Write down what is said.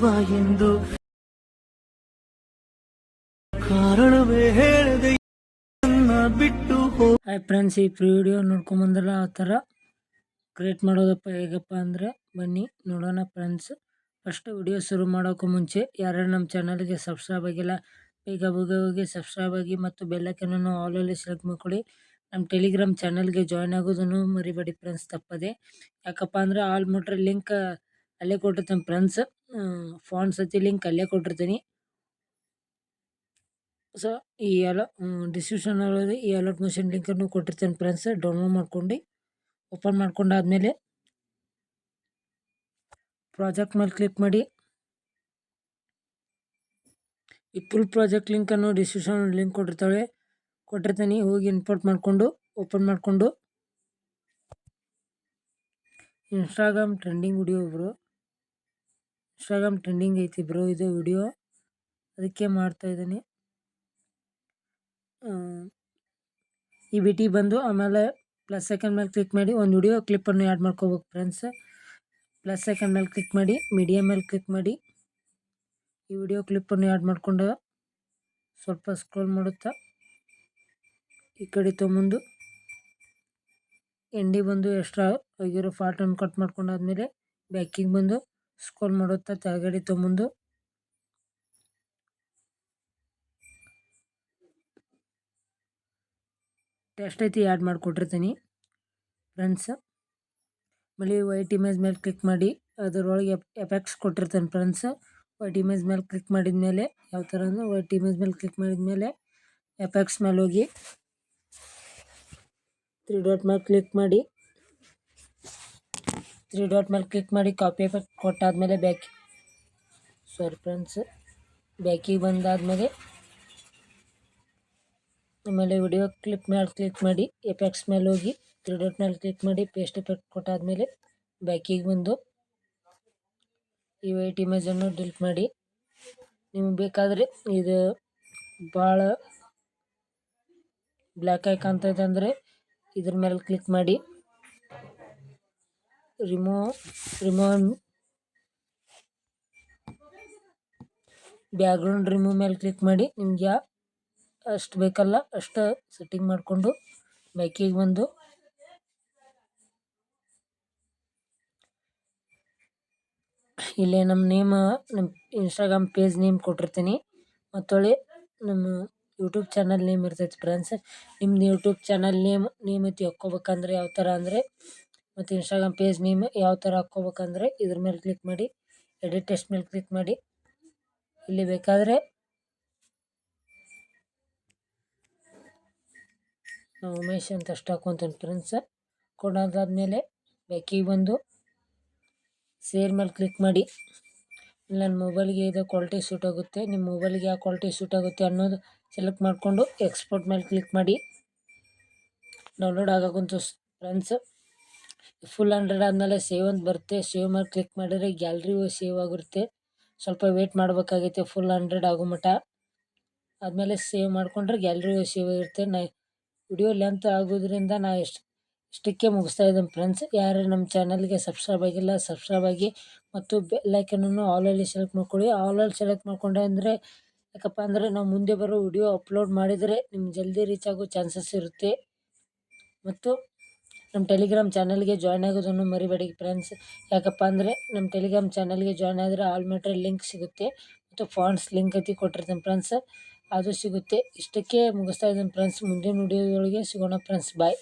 ಜೀವ ಎಂದು ಕಾರಣವೇ ಹೇಳದೆ ಬಿಟ್ಟು ಹಾಯ್ ಫ್ರೆಂಡ್ಸ್, ಈ ವಿಡಿಯೋ ನೋಡ್ಕೊಂಬಂದ್ರಲ್ಲ ಆ ಥರ ಕ್ರಿಯೇಟ್ ಮಾಡೋದಪ್ಪ ಹೇಗಪ್ಪ ಅಂದರೆ ಬನ್ನಿ ನೋಡೋಣ ಫ್ರೆಂಡ್ಸ್. ಫಸ್ಟ್ ವಿಡಿಯೋ ಶುರು ಮಾಡೋಕ್ಕೂ ಮುಂಚೆ ಯಾರು ನಮ್ಮ ಚಾನಲ್ಗೆ ಸಬ್ಸ್ಕ್ರೈಬ್ ಆಗಿಲ್ಲ ಬೇಗ ಹೋಗಿ ಸಬ್ಸ್ಕ್ರೈಬ್ ಆಗಿ ಮತ್ತು ಬೆಲ್ಲೈಕನನ್ನು ಆಲಲ್ಲಿ ಸೆಲೆಕ್ಟ್ ಮಾಡ್ಕೊಳ್ಳಿ. ನಮ್ಮ ಟೆಲಿಗ್ರಾಮ್ ಚಾನಲ್ಗೆ ಜಾಯ್ನ್ ಆಗೋದನ್ನು ಮರಿಬೇಡಿ ಫ್ರೆಂಡ್ಸ್ ತಪ್ಪದೆ. ಯಾಕಪ್ಪ ಅಂದರೆ ಆಲ್ ಮೋಟ್ರ್ ಲಿಂಕ್ ಅಲ್ಲೇ ಕೊಟ್ಟಿರ್ತೀನಿ ಫ್ರೆಂಡ್ಸ್, ಫಾಂಟ್ ಸತಿ ಲಿಂಕ್ ಅಲ್ಲೇ ಕೊಟ್ಟಿರ್ತೀನಿ. ಸೊ ಈ ಎಲ್ಲ ಡಿಸ್ಕ್ರಿಪ್ಷನ್ ಒಳಗೆ ಈ ಅಲರ್ಟ್ ಮೋಷನ್ ಲಿಂಕನ್ನು ಕೊಟ್ಟಿರ್ತೇನೆ ಫ್ರೆಂಡ್ಸ್. ಡೌನ್ಲೋಡ್ ಮಾಡ್ಕೊಂಡು ಓಪನ್ ಮಾಡ್ಕೊಂಡಾದ್ಮೇಲೆ ಪ್ರಾಜೆಕ್ಟ್ ಮೇಲೆ ಕ್ಲಿಕ್ ಮಾಡಿ. ಈ ಫುಲ್ ಪ್ರಾಜೆಕ್ಟ್ ಲಿಂಕನ್ನು ಡಿಸ್ಕ್ರಿಪ್ಷನ್ ಲಿಂಕ್ ಕೊಟ್ಟಿರ್ತೀನಿ. ಹೋಗಿ ಇಂಪೋರ್ಟ್ ಮಾಡಿಕೊಂಡು ಓಪನ್ ಮಾಡಿಕೊಂಡು Instagram trending video bro, Instagram trending ಐತಿ ಬ್ರೋ ಇದು ವಿಡಿಯೋ, ಅದಕ್ಕೆ ಮಾಡ್ತಾ ಇದ್ದೀನಿ. ಈ ಬಿಟಿ ಬಂದು ಆಮೇಲೆ ಪ್ಲಸ್ ಸೆಕೆಂಡ್ ಮೇಲೆ ಕ್ಲಿಕ್ ಮಾಡಿ ಒಂದು ವಿಡಿಯೋ ಕ್ಲಿಪ್ಪನ್ನು ಆ್ಯಡ್ ಮಾಡ್ಕೋಬೇಕು ಫ್ರೆಂಡ್ಸ್. ಪ್ಲಸ್ ಸೆಕೆಂಡ್ ಮೇಲೆ ಕ್ಲಿಕ್ ಮಾಡಿ, ಮೀಡಿಯಾ ಮೇಲೆ ಕ್ಲಿಕ್ ಮಾಡಿ, ಈ ವಿಡಿಯೋ ಕ್ಲಿಪ್ಪನ್ನು ಆ್ಯಡ್ ಮಾಡ್ಕೊಂಡು ಸ್ವಲ್ಪ ಸ್ಕ್ರೋಲ್ ಮಾಡುತ್ತಾ ಈ ಕಡೆ ತೊಗೊಂಬಂದು ಎಂಡಿ ಬಂದು ಎಕ್ಸ್ಟ್ರಾ ಆಗಿರೋ ಪಾರ್ಟನ್ನು ಕಟ್ ಮಾಡ್ಕೊಂಡಾದ್ಮೇಲೆ ಬ್ಯಾಕಿಗೆ ಬಂದು ಸ್ಕ್ರೋಲ್ ಮಾಡುತ್ತಾ ಕೆಳಗಡೆ ತೊಗೊಂಬಂದು ಟೆಸ್ಟ್ ಐತಿ ಆ್ಯಡ್ ಮಾಡಿಕೊಟ್ಟಿರ್ತೀನಿ ಫ್ರೆಂಡ್ಸ್. ಆಮೇಲೆ ವೈಟ್ ಇಮೇಜ್ ಮೇಲೆ ಕ್ಲಿಕ್ ಮಾಡಿ ಅದರೊಳಗೆ ಎಫೆಕ್ಟ್ಸ್ ಕೊಟ್ಟಿರ್ತಾನೆ ಫ್ರೆಂಡ್ಸ್. ವೈಟ್ ಇಮೇಜ್ ಮೇಲೆ ಕ್ಲಿಕ್ ಮಾಡಿದ ಮೇಲೆ ಯಾವ ಥರ ಅಂದರೆ ವೈಟ್ ಇಮೇಜ್ ಮೇಲೆ ಕ್ಲಿಕ್ ಮಾಡಿದ ಮೇಲೆ ಎಫೆಕ್ಟ್ಸ್ ಮೇಲೆ ಹೋಗಿ 3 ಡಾಟ್ ಮೇಲೆ ಕ್ಲಿಕ್ ಮಾಡಿ, 3 ಡಾಟ್ ಮೇಲೆ ಕ್ಲಿಕ್ ಮಾಡಿ ಕಾಪಿ ಎಫೆಕ್ಟ್ ಕೊಟ್ಟಾದಮೇಲೆ ಬ್ಯಾಕಿಗೆ ಬಂದಾದಮೇಲೆ ಆಮೇಲೆ ವಿಡಿಯೋ ಕ್ಲಿಪ್ ಮೇಲೆ ಕ್ಲಿಕ್ ಮಾಡಿ ಎಫೆಕ್ಟ್ಸ್ ಮೇಲೆ ಹೋಗಿ 3 ಡಾಟ್ ಮೇಲೆ ಕ್ಲಿಕ್ ಮಾಡಿ ಪೇಸ್ಟ್ ಎಫೆಕ್ಟ್ ಕೊಟ್ಟಾದಮೇಲೆ ಬ್ಯಾಕಿಗೆ ಬಂದು ಈ ವೈಟ್ ಇಮೇಜನ್ನು ಡಿಲೀಟ್ ಮಾಡಿ. ನಿಮಗೆ ಬೇಕಾದರೆ ಇದು ಭಾಳ ಬ್ಲ್ಯಾಕ್ ಆಗಿ ಕಾಣ್ತೈತೆ ಅಂದರೆ ಇದ್ರ ಮೇಲೆ ಕ್ಲಿಕ್ ಮಾಡಿ ಬ್ಯಾಕ್ಗ್ರೌಂಡ್ ರಿಮೂವ್ ಮೇಲೆ ಕ್ಲಿಕ್ ಮಾಡಿ ನಿಮ್ಗೆ ಅಷ್ಟು ಬೇಕಲ್ಲ ಅಷ್ಟು ಸೆಟ್ಟಿಂಗ್ ಮಾಡಿಕೊಂಡು ಬ್ಯಾಕಿಗೆ ಬಂದು ಇಲ್ಲೇ ನಮ್ಮ ಇನ್ಸ್ಟಾಗ್ರಾಮ್ ಪೇಜ್ ನೇಮ್ ಕೊಟ್ಟಿರ್ತೀನಿ. ಮತ್ತೊಳ್ಳಿ ನಮ್ಮ ಯೂಟ್ಯೂಬ್ ಚಾನಲ್ ನೇಮ್ ಇರ್ತೈತೆ ಫ್ರೆಂಡ್ಸ್. ನಿಮ್ದು ಯೂಟ್ಯೂಬ್ ಚಾನಲ್ ನೇಮ್ ಐತಿ ಹಾಕ್ಕೋಬೇಕಂದ್ರೆ ಯಾವ ಥರ ಅಂದರೆ ಮತ್ತು ಇನ್ಸ್ಟಾಗ್ರಾಮ್ ಪೇಜ್ ನೇಮ್ ಯಾವ ಥರ ಹಾಕ್ಕೋಬೇಕಂದ್ರೆ ಇದ್ರ ಮೇಲೆ ಕ್ಲಿಕ್ ಮಾಡಿ ಎಡಿಟ್ ಟೆಕ್ಸ್ಟ್ ಮೇಲೆ ಕ್ಲಿಕ್ ಮಾಡಿ ಇಲ್ಲಿ ಬೇಕಾದರೆ ನಾವು ಉಮೇಶ್ ಅಂತ ಅಷ್ಟು ಹಾಕ್ಕೊಂತೀನಿ ಫ್ರೆಂಡ್ಸ್. ಕೊಂಡಾದಾದ್ಮೇಲೆ ಬ್ಯಾಕಿಗೆ ಬಂದು ಶೇರ್ ಮೇಲೆ ಕ್ಲಿಕ್ ಮಾಡಿ. ನನ್ನ ಮೊಬೈಲ್ಗೆ ಇದು ಕ್ವಾಲಿಟಿ ಸೂಟ್ ಆಗುತ್ತೆ, ನಿಮ್ಮ ಮೊಬೈಲ್ಗೆ ಯಾವ ಕ್ವಾಲಿಟಿ ಸೂಟ್ ಆಗುತ್ತೆ ಅನ್ನೋದು ಸೆಲೆಕ್ಟ್ ಮಾಡಿಕೊಂಡು ಎಕ್ಸ್ಪೋರ್ಟ್ ಮೇಲೆ ಕ್ಲಿಕ್ ಮಾಡಿ ಡೌನ್ಲೋಡ್ ಆಗೋಕ್ಕಂತು ಫ್ರೆಂಡ್ಸ್. ಫುಲ್ 100 ಆದಮೇಲೆ ಸೇವ್ ಅಂತ ಬರುತ್ತೆ, ಸೇವ್ ಮೇಲೆ ಕ್ಲಿಕ್ ಮಾಡಿದರೆ ಗ್ಯಾಲರಿ ಸೇವ್ ಆಗಿರುತ್ತೆ. ಸ್ವಲ್ಪ ವೇಟ್ ಮಾಡಬೇಕಾಗೈತೆ ಫುಲ್ 100 ಆಗೋ ಮಟ್ಟ. ಆದಮೇಲೆ ಸೇವ್ ಮಾಡಿಕೊಂಡ್ರೆ ಗ್ಯಾಲರಿ ಸೇವ್ ಆಗಿರುತ್ತೆ. ವಿಡಿಯೋ ಲೆಂತ್ ಆಗೋದ್ರಿಂದ ನಾ ಇಷ್ಟಕ್ಕೆ ಮುಗಿಸ್ತಾ ಇದ್ದೀನಿ ಫ್ರೆಂಡ್ಸ್. ಯಾರು ನಮ್ಮ ಚಾನಲ್ಗೆ ಸಬ್ಸ್ಕ್ರೈಬ್ ಆಗಿಲ್ಲ ಸಬ್ಸ್ಕ್ರೈಬ್ ಆಗಿ ಮತ್ತು ಬೆಲ್ಲೈಕನನ್ನು ಆಲಲ್ಲಿ ಸೆಲೆಕ್ಟ್ ಮಾಡ್ಕೊಳ್ಳಿ. ಆಲಲ್ಲಿ ಸೆಲೆಕ್ಟ್ ಮಾಡ್ಕೊಂಡೆ ಅಂದರೆ ಯಾಕಪ್ಪ ಅಂದರೆ ನಾವು ಮುಂದೆ ಬರೋ ವಿಡಿಯೋ ಅಪ್ಲೋಡ್ ಮಾಡಿದರೆ ನಿಮ್ಗೆ ಜಲ್ದಿ ರೀಚ್ ಆಗೋ ಚಾನ್ಸಸ್ ಇರುತ್ತೆ. ಮತ್ತು ನಮ್ಮ ಟೆಲಿಗ್ರಾಮ್ ಚಾನಲ್ಗೆ ಜಾಯ್ನ್ ಆಗೋದನ್ನು ಮರಿಬೇಡಿ ಫ್ರೆಂಡ್ಸ್. ಯಾಕಪ್ಪ ಅಂದರೆ ನಮ್ಮ ಟೆಲಿಗ್ರಾಮ್ ಚಾನಲ್ಗೆ ಜಾಯ್ನ್ ಆದರೆ ಆಲ್ ಮೆಟೀರಿಯಲ್ ಲಿಂಕ್ ಸಿಗುತ್ತೆ ಮತ್ತು ಫಾಂಟ್ಸ್ ಲಿಂಕ್ ಐತಿ ಕೊಟ್ಟಿರ್ತೀನಿ ಫ್ರೆಂಡ್ಸ್, ಅದು ಸಿಗುತ್ತೆ. ಇಷ್ಟಕ್ಕೆ ಮುಗಿಸ್ತಾ ಇದ್ದೀನಿ ಫ್ರೆಂಡ್ಸ್. ಮುಂದಿನ ವಿಡಿಯೋದೊಳಗೆ ಸಿಗೋಣ ಫ್ರೆಂಡ್ಸ್, ಬಾಯ್.